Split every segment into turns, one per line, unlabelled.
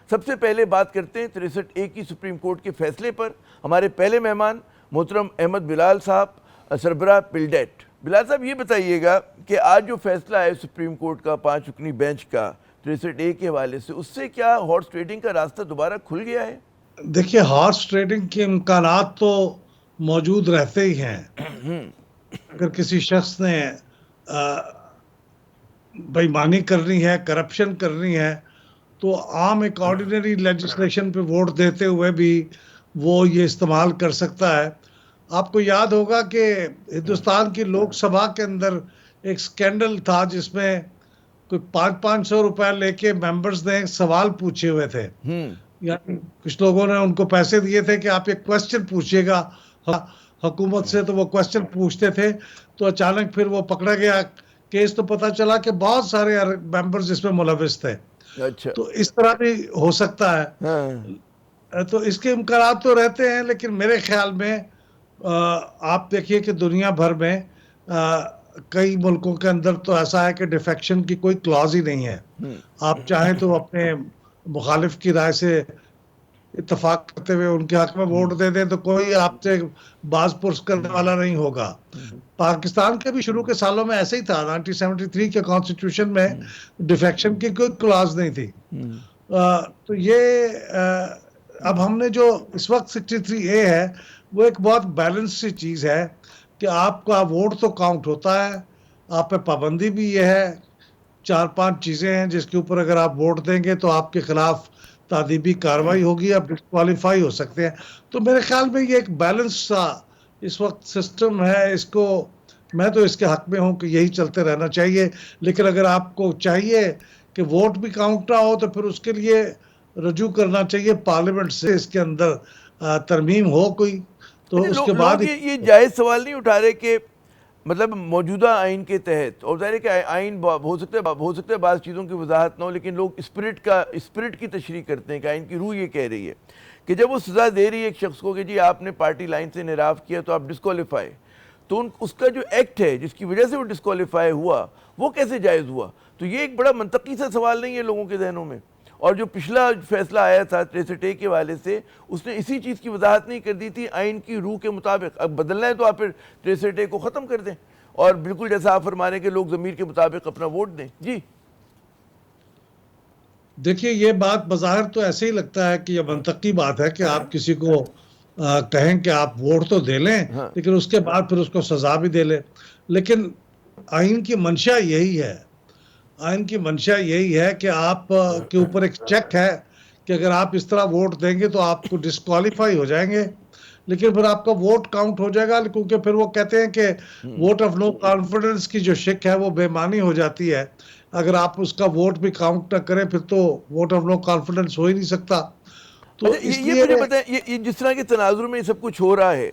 سب سے پہلے بات کرتے ہیں 63A کی سپریم کورٹ کے فیصلے پر. ہمارے پہلے مہمان محترم احمد بلال صاحب، سربراہ پلڈیٹ. بلال صاحب یہ بتائیے گا کہ آج جو فیصلہ ہے سپریم کورٹ کا 5 رکنی بینچ کا 63A کے حوالے سے، اس سے کیا ہارس ٹریڈنگ کا راستہ دوبارہ کھل گیا ہے؟
دیکھیے، ہارس ٹریڈنگ کے امکانات تو موجود رہتے ہی ہیں. اگر کسی شخص نے بےایمانی کرنی ہے، کرپشن کرنی ہے، تو عام ایک آرڈینری لیجسلیشن پہ ووٹ دیتے ہوئے بھی وہ یہ استعمال کر سکتا ہے. آپ کو یاد ہوگا کہ ہندوستان کی لوک سبھا کے اندر ایک سکینڈل تھا جس میں کوئی 500 روپے لے کے ممبرز نے سوال پوچھے ہوئے تھے. یعنی کچھ لوگوں نے ان کو پیسے دیے تھے کہ آپ ایک کوسچن پوچھیے گا حکومت سے، تو وہ کوسچن پوچھتے تھے. تو اچانک پھر وہ پکڑا گیا کیس، تو پتا چلا کہ بہت سارے ممبرز اس میں ملوث تھے.
اچھا.
تو اس طرح بھی ہو سکتا ہے. تو اس کے امکانات تو رہتے ہیں، لیکن میرے خیال میں آپ دیکھیے کہ دنیا بھر میں کئی ملکوں کے اندر تو ایسا ہے کہ ڈیفیکشن کی کوئی کلاز ہی نہیں ہے. آپ چاہیں تو اپنے مخالف کی رائے سے اتفاق کرتے ہوئے ان کے حق میں ووٹ دے دیں تو کوئی آپ سے باز پرس کرنے والا نہیں ہوگا. پاکستان کے بھی شروع کے سالوں میں ایسے ہی تھا. 1973 کے کانسٹیٹیوشن میں ڈیفیکشن کی کوئی کلاز نہیں تھی. تو یہ اب ہم نے جو اس وقت 63A ہے وہ ایک بہت بیلنس سی چیز ہے کہ آپ کا ووٹ تو کاؤنٹ ہوتا ہے. آپ پہ پابندی بھی یہ ہے، 4-5 چیزیں ہیں جس کے اوپر اگر آپ ووٹ دیں گے تو آپ کے خلاف تعدیبی کارروائی ہوگی، آپ ڈسکوالیفائی ہو سکتے ہیں. تو میرے خیال میں یہ ایک بیلنس سا اس وقت سسٹم ہے. اس کو میں تو اس کے حق میں ہوں کہ یہی چلتے رہنا چاہیے. لیکن اگر آپ کو چاہیے کہ ووٹ بھی کاؤنٹ نہ ہو تو پھر اس کے لیے رجوع کرنا چاہیے پارلیمنٹ سے، اس کے اندر ترمیم ہو کوئی، تو اس کے بعد
لوگ یہ جائز سوال نہیں اٹھا رہے کہ مطلب موجودہ آئین کے تحت، اور ظاہر ہے کہ آئین ہو سکتا ہے بعض چیزوں کی وضاحت نہ ہو، لیکن لوگ اسپرٹ کی تشریح کرتے ہیں کہ آئین کی روح یہ کہہ رہی ہے کہ جب وہ سزا دے رہی ہے ایک شخص کو کہ جی آپ نے پارٹی لائن سے انحراف کیا تو آپ ڈسکوالیفائی، تو اس کا جو ایکٹ ہے جس کی وجہ سے وہ ڈسکوالیفائی ہوا وہ کیسے جائز ہوا؟ تو یہ ایک بڑا منطقی سا سوال نہیں ہے لوگوں کے ذہنوں میں. اور جو پچھلا فیصلہ آیا تھا 63A کے حوالے سے، اس نے اسی چیز کی وضاحت نہیں کر دی تھی آئین کی روح کے مطابق. اب بدلنا ہے تو آپ پھر 63A کو ختم کر دیں اور بالکل جیسا آپ فرما رہے ہیں کہ لوگ ضمیر کے مطابق اپنا ووٹ دیں. جی
دیکھیے، یہ بات بظاہر تو ایسے ہی لگتا ہے کہ یہ منطقی بات ہے کہ آپ کسی کو کہیں کہ آپ ووٹ تو دے لیں لیکن اس کے بعد پھر اس کو سزا بھی دے لیں. لیکن آئین کی منشا یہی ہے، آئین کی منشا یہی ہے کہ آپ کے اوپر ایک چیک ہے کہ اگر آپ اس طرح ووٹ دیں گے تو آپ کو ڈسکوالیفائی ہو جائیں گے، لیکن پھر آپ کا ووٹ کاؤنٹ ہو جائے گا. کیونکہ پھر وہ کہتے ہیں کہ ووٹ آف نو کانفیڈنس کی جو شک ہے وہ بے معنی ہو جاتی ہے. اگر آپ اس کا ووٹ بھی کاؤنٹ نہ کریں پھر تو ووٹ آف نو کانفیڈنس ہو ہی نہیں سکتا. تو اس
یہ
لیے
مجھے بتائیں، یہ جس طرح کے تناظر میں یہ سب کچھ ہو رہا ہے،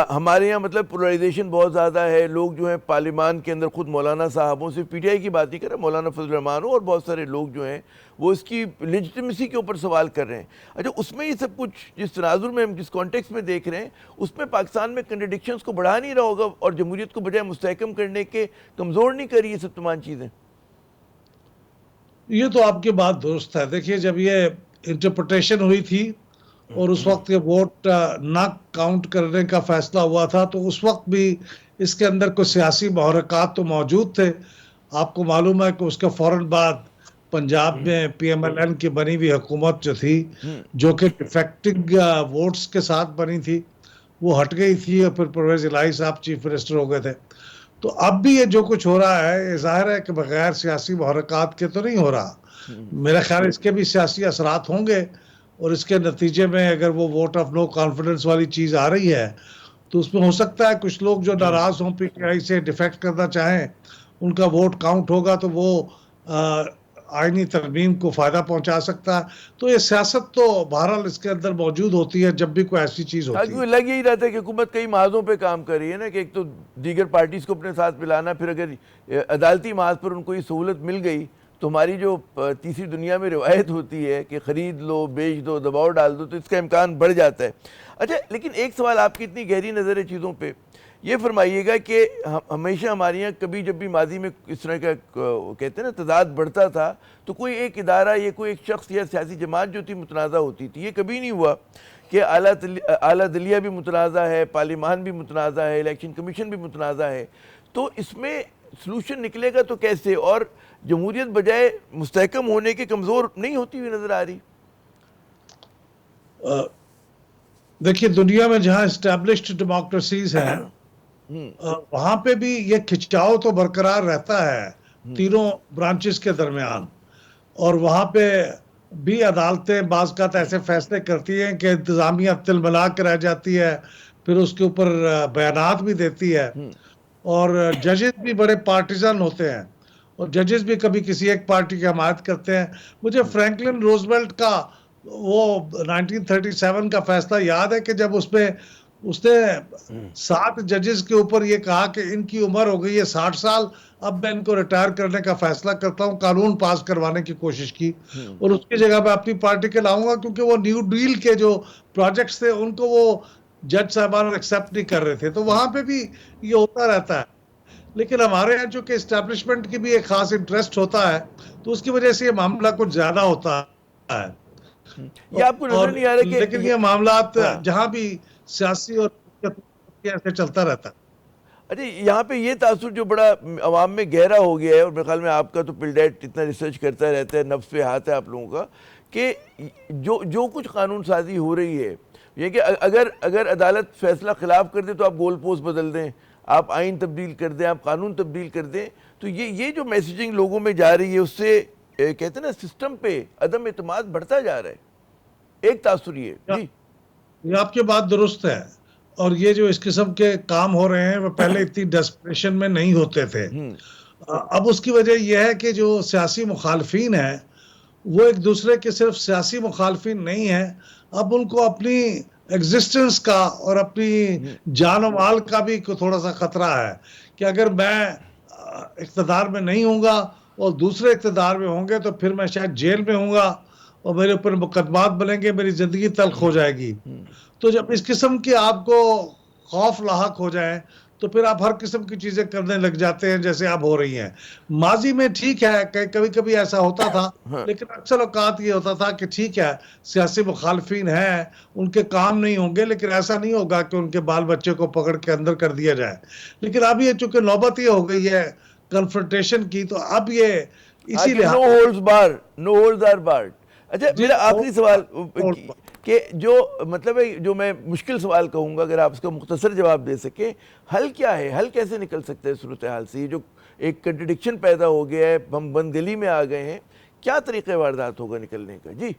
ہمارے یہاں مطلب پولرائزیشن بہت زیادہ ہے. لوگ جو ہیں پارلیمان کے اندر خود مولانا صاحبوں سے PTI کی بات نہیں کر رہے، مولانا فضل الرحمان اور بہت سارے لوگ جو ہیں وہ اس کی لیجٹمیسی کے اوپر سوال کر رہے ہیں. اچھا، اس میں یہ سب کچھ جس تناظر میں ہم جس کانٹیکس میں دیکھ رہے ہیں اس میں پاکستان میں کنٹرڈکشنز کو بڑھا نہیں رہا ہوگا اور جمہوریت کو بجائے مستحکم کرنے کے کمزور نہیں کر رہی یہ سب تمام چیزیں؟
یہ تو آپ کی بات درست ہے. دیکھیے، جب یہ انٹرپریٹیشن ہوئی تھی اور اس وقت یہ ووٹ نہ کاؤنٹ کرنے کا فیصلہ ہوا تھا تو اس وقت بھی اس کے اندر کوئی سیاسی محرکات تو موجود تھے. آپ کو معلوم ہے کہ اس کے فوراً بعد پنجاب میں PMLN کی بنی ہوئی حکومت جو تھی، جو کہ ڈیفیکٹنگ ووٹس کے ساتھ بنی تھی، وہ ہٹ گئی تھی اور پھر پرویز الہی صاحب چیف منسٹر ہو گئے تھے. تو اب بھی یہ جو کچھ ہو رہا ہے یہ ظاہر ہے کہ بغیر سیاسی محرکات کے تو نہیں ہو رہا. میرا خیال اس کے بھی سیاسی اثرات ہوں گے اور اس کے نتیجے میں اگر وہ ووٹ آف نو کانفیڈنس والی چیز آ رہی ہے تو اس میں ہو سکتا ہے کچھ لوگ جو ناراض ہوں PTI سے ڈیفیکٹ کرنا چاہیں، ان کا ووٹ کاؤنٹ ہوگا تو وہ آئینی ترمیم کو فائدہ پہنچا سکتا ہے. تو یہ سیاست تو بہرحال اس کے اندر موجود ہوتی ہے جب بھی کوئی ایسی چیز ہوتی ہے.
لگ یہی رہتا ہے کہ حکومت کئی محاذوں پہ کام کر رہی ہے نا، کہ ایک تو دیگر پارٹیز کو اپنے ساتھ ملانا، پھر اگر عدالتی محاذ پر ان کو یہ سہولت مل گئی تو ہماری جو تیسری دنیا میں روایت ہوتی ہے کہ خرید لو، بیچ دو، دباؤ ڈال دو، تو اس کا امکان بڑھ جاتا ہے. اچھا، لیکن ایک سوال آپ کی اتنی گہری نظر ہے چیزوں پہ یہ فرمائیے گا کہ ہمیشہ ہمارے یہاں کبھی جب بھی ماضی میں اس طرح کا کہتے ہیں نا تضاد بڑھتا تھا تو کوئی ایک ادارہ یا کوئی ایک شخص یا سیاسی جماعت جو تھی متنازع ہوتی تھی. یہ کبھی نہیں ہوا کہ اعلیٰ عدلیہ بھی متنازع ہے, پارلیمان بھی متنازع ہے, الیکشن کمیشن بھی متنازع ہے. تو اس میں سلوشن نکلے گا تو کیسے؟ اور جمہوریت بجائے مستحکم ہونے کے کمزور نہیں ہوتی ہوئی نظر آ رہی؟
دیکھیے دنیا میں جہاں اسٹیبلشڈ ڈیموکریسیز ہیں وہاں پہ بھی یہ کھچاؤ تو برقرار رہتا ہے تینوں برانچز کے درمیان, اور وہاں پہ بھی عدالتیں بعض کا ایسے فیصلے کرتی ہیں کہ انتظامیہ تلملا کے رہ جاتی ہے, پھر اس کے اوپر بیانات بھی دیتی ہے, اور ججز بھی بڑے پارٹیزن ہوتے ہیں, اور ججز بھی کبھی کسی ایک پارٹی کی حمایت کرتے ہیں. مجھے فرینکلن روزویلٹ کا وہ 1937 کا فیصلہ یاد ہے کہ جب اس نے 7 ججز کے اوپر یہ کہا کہ ان کی عمر ہو گئی ہے 60 سال, اب میں ان کو ریٹائر کرنے کا فیصلہ کرتا ہوں, قانون پاس کروانے کی کوشش کی, اور اس کی جگہ میں اپنی پارٹی کے لاؤں گا, کیونکہ وہ نیو ڈیل کے جو پروجیکٹس تھے ان کو وہ جج صاحبان ایکسیپٹ نہیں کر رہے تھے. تو وہاں پہ بھی یہ ہوتا رہتا ہے. لیکن ہمارے یہاں چونکہ اسٹیبلشمنٹ کی بھی ایک خاص انٹرسٹ ہوتا ہے تو اس کی وجہ سے یہ معاملہ کچھ زیادہ ہوتا ہے.
یہ آپ کو نظر نہیں آ رہا کہ
لیکن یہ معاملات جہاں بھی سیاسی اور ایسے چلتا رہتا ہے.
اچھا, یہاں پہ یہ تاثر جو بڑا عوام میں گہرا ہو گیا ہے, اور میرے خیال میں آپ کا تو پلڈیٹ اتنا ریسرچ کرتا رہتا ہے, نفس پہ ہاتھ ہے آپ لوگوں کا, کہ جو کچھ قانون سازی ہو رہی ہے یہ کہ اگر عدالت فیصلہ خلاف کر دے تو آپ گول پوسٹ بدل دیں, آپ آئین تبدیل کر دیں, آپ قانون تبدیل کر دیں. تو یہ جو میسیجنگ لوگوں میں جا رہی ہے اس سے کہتے ہیں نا سسٹم پہ عدم اعتماد بڑھتا جا رہا ہے. ایک تاثر یہ
یہ آپ کی بات درست ہے, اور یہ جو اس قسم کے کام ہو رہے ہیں وہ پہلے اتنی ڈیسپریشن میں نہیں ہوتے تھے. اب اس کی وجہ یہ ہے کہ جو سیاسی مخالفین ہیں وہ ایک دوسرے کے صرف سیاسی مخالفین نہیں ہیں, اب ان کو اپنی ایگزسٹنس کا اور اپنی جان و مال کا بھی تھوڑا سا خطرہ ہے کہ اگر میں اقتدار میں نہیں ہوں گا اور دوسرے اقتدار میں ہوں گے تو پھر میں شاید جیل میں ہوں گا اور میرے اوپر مقدمات بنیں گے, میری زندگی تلخ ہو جائے گی. تو جب اس قسم کی آپ کو خوف لاحق ہو جائے تو پھر آپ ہر قسم کی چیزیں کرنے لگ جاتے ہیں جیسے اب ہو رہی ہیں. ماضی میں ٹھیک ہے کہ کبھی کبھی ایسا ہوتا تھا, لیکن اکثر اوقات یہ ہوتا تھا کہ ٹھیک ہے سیاسی مخالفین ہیں, ان کے کام نہیں ہوں گے, لیکن ایسا نہیں ہوگا کہ ان کے بال بچے کو پکڑ کے اندر کر دیا جائے. لیکن اب یہ چونکہ نوبت یہ ہو گئی ہے کنفرنٹیشن کی, تو اب یہ اسی لحاظ
نو ہولز آر بارڈ. اچھا, میرا آخری سوال کہ جو مطلب ہے جو میں مشکل سوال کہوں گا, اگر آپ اس کا مختصر جواب دے سکیں, حل کیا ہے؟ حل کیسے نکل سکتے ہیں صورتحال سے؟ یہ جو ایک کنٹرڈکشن پیدا ہو گیا ہے, ہم بند دلی میں آ گئے ہیں, کیا طریقہ واردات ہوگا نکلنے کا؟ جی,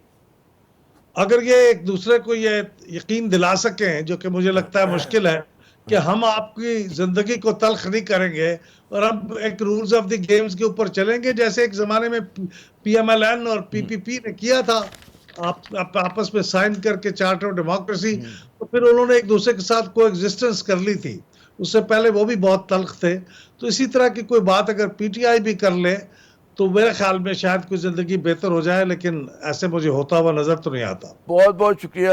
اگر یہ ایک دوسرے کو یہ یقین دلا سکیں, جو کہ مجھے لگتا ہے مشکل ہے, کہ ہم آپ کی زندگی کو تلخ نہیں کریں گے اور ہم ایک رولز آف دی گیمز کے اوپر چلیں گے جیسے ایک زمانے میں پی ایم ایل این اور پی پی پی نے کیا تھا, آپ آپس میں سائن کر کے چارٹر آف ڈیموکریسی, تو پھر انہوں نے ایک دوسرے کے ساتھ کو ایگزسٹنس کر لی تھی. اس سے پہلے وہ بھی بہت تلخ تھے. تو اسی طرح کی کوئی بات اگر پی ٹی آئی بھی کر لے تو میرے خیال میں شاید کوئی زندگی بہتر ہو جائے, لیکن ایسے مجھے ہوتا ہوا نظر تو نہیں آتا.
بہت بہت شکریہ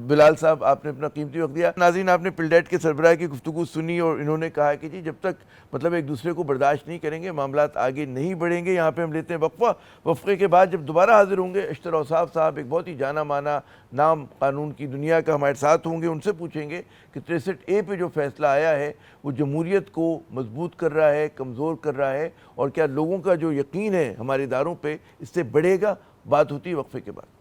بلال صاحب, آپ نے اپنا قیمتی وقت دیا. ناظرین, آپ نے پلڈیٹ کے سربراہ کی گفتگو سنی, اور انہوں نے کہا کہ جی جب تک مطلب ایک دوسرے کو برداشت نہیں کریں گے معاملات آگے نہیں بڑھیں گے. یہاں پہ ہم لیتے ہیں وقفہ. وقفے کے بعد جب دوبارہ حاضر ہوں گے, اشتر اوصاف صاحب ایک بہت ہی جانا مانا نام قانون کی دنیا کا ہمارے ساتھ ہوں گے. ان سے پوچھیں گے کہ 63A پہ جو فیصلہ آیا ہے وہ جمہوریت کو مضبوط کر رہا ہے, کمزور کر رہا ہے, اور کیا لوگوں کا جو یقین ہے ہمارے اداروں پہ اس سے بڑھے گا؟ بات ہوتی ہے وقفے کے بعد.